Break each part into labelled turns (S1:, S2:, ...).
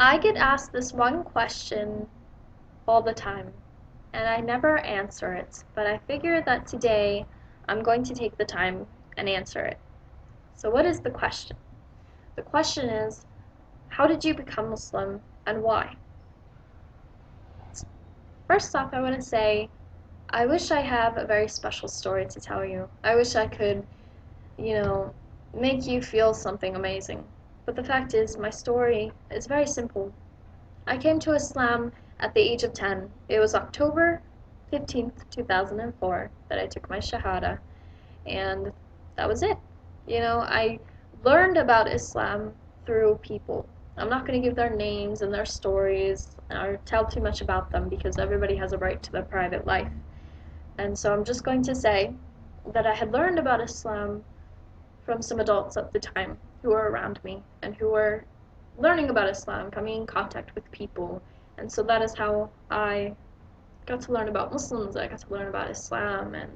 S1: I get asked this one question all the time, and I never answer it, but I figure that today I'm going to take the time and answer it. So, what is the question? The question is, how did you become Muslim and why? First off, I want to say, I wish I have a very special story to tell you. I wish I could, you know, make you feel something amazing. But the fact is, my story is very simple. I came to Islam at the age of 10. It was October 15th, 2004 that I took my Shahada, and that was it. I learned about Islam through people. I'm not going to give their names and their stories or tell too much about them because everybody has a right to their private life. And so I'm just going to say that I had learned about Islam from some adults at the time who were around me and who were learning about Islam, coming in contact with people. And so that is how I got to learn about Muslims, I got to learn about Islam, and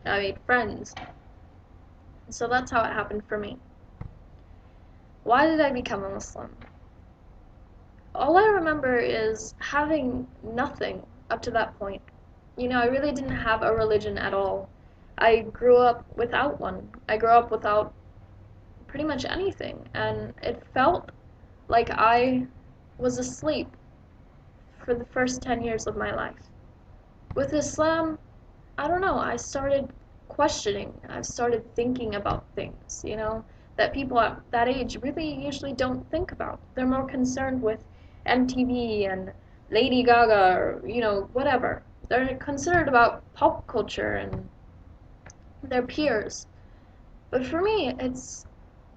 S1: I made friends. And so that's how it happened for me. Why did I become a Muslim? All I remember is having nothing up to that point. I really didn't have a religion at all. I grew up without one. I grew up without pretty much anything, and it felt like I was asleep for the first 10 years of my life. With Islam, I don't know, I started questioning. I started thinking about things, that people at that age really usually don't think about. They're more concerned with MTV and Lady Gaga or, whatever. They're concerned about pop culture and their peers. But for me, it's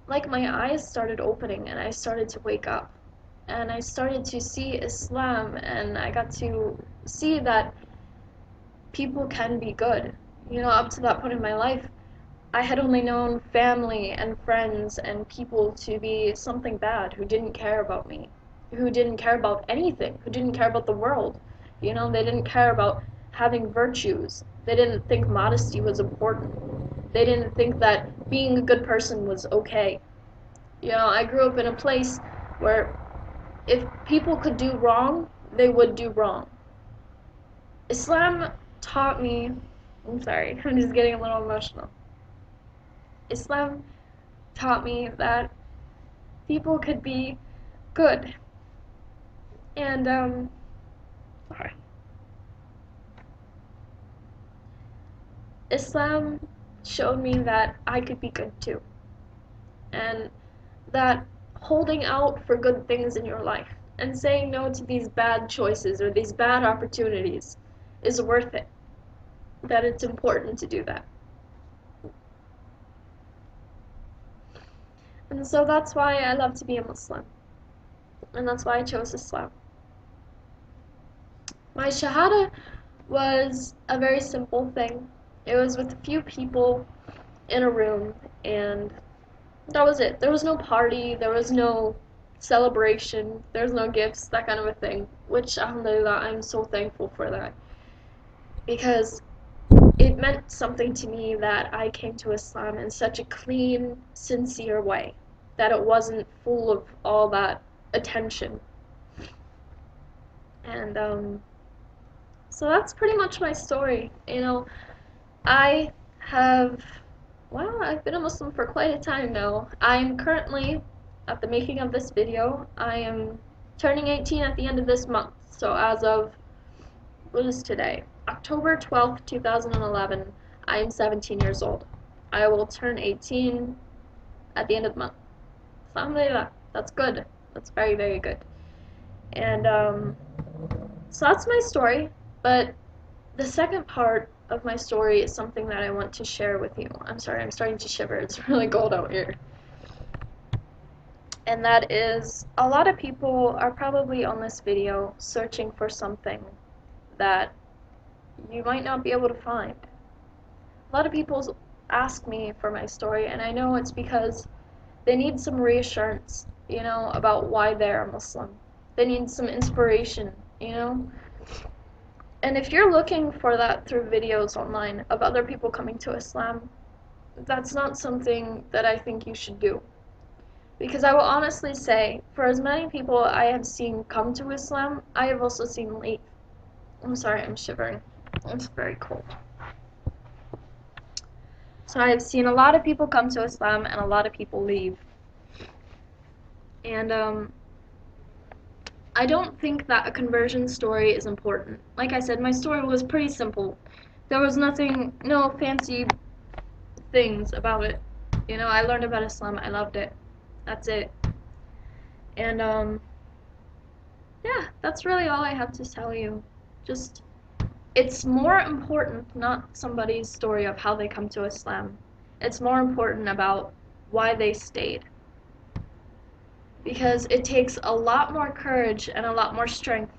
S1: like my eyes started opening and I started to wake up. And I started to see Islam and I got to see that people can be good. Up to that point in my life, I had only known family and friends and people to be something bad who didn't care about me, who didn't care about anything, who didn't care about the world. They didn't care about having virtues. They didn't think modesty was important. They didn't think that being a good person was okay. I grew up in a place where if people could do wrong, they would do wrong. Islam taught me, I'm sorry, I'm just getting a little emotional. Islam taught me that people could be good. And, sorry. Islam showed me that I could be good too. And that holding out for good things in your life and saying no to these bad choices or these bad opportunities is worth it. That it's important to do that. And so that's why I love to be a Muslim. And that's why I chose Islam. My Shahada was a very simple thing. It was with a few people in a room, and that was it. There was no party, there was no celebration, there was no gifts, that kind of a thing, which, alhamdulillah, I'm so thankful for that. Because it meant something to me that I came to Islam in such a clean, sincere way, that it wasn't full of all that attention. And so that's pretty much my story. I have, well, I've been a Muslim for quite a time now. I'm currently, at the making of this video, I am turning 18 at the end of this month. So as of, what is today? October 12th, 2011, I am 17 years old. I will turn 18 at the end of the month. Alhamdulillah, that's good. That's very, very good. And so that's my story, but the second part of my story is something that I want to share with you. I'm sorry, I'm starting to shiver. It's really cold out here. And that is, a lot of people are probably on this video searching for something that you might not be able to find. A lot of people ask me for my story, and I know it's because they need some reassurance, about why they're a Muslim. They need some inspiration, And if you're looking for that through videos online of other people coming to Islam, that's not something that I think you should do. Because I will honestly say, for as many people I have seen come to Islam, I have also seen leave. I'm sorry, I'm shivering. It's very cold. So I have seen a lot of people come to Islam and a lot of people leave. And I don't think that a conversion story is important. Like I said, my story was pretty simple. There was nothing, no fancy things about it. You know, I learned about Islam, I loved it. That's it. And yeah, that's really all I have to tell you. Just, it's more important not somebody's story of how they come to Islam. It's more important about why they stayed. Because it takes a lot more courage and a lot more strength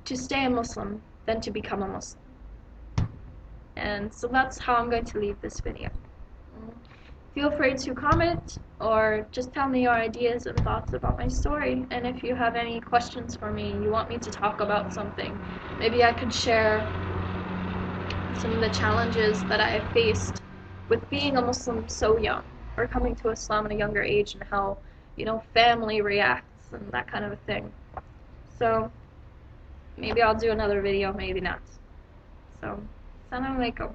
S1: to stay a Muslim than to become a Muslim. And so that's how I'm going to leave this video. Feel free to comment or just tell me your ideas and thoughts about my story. And if you have any questions for me, you want me to talk about something, maybe I could share some of the challenges that I have faced with being a Muslim so young, or coming to Islam at a younger age, and how, you know, family reacts and that kind of a thing. So maybe I'll do another video, maybe not. So, Assalamu alaikum.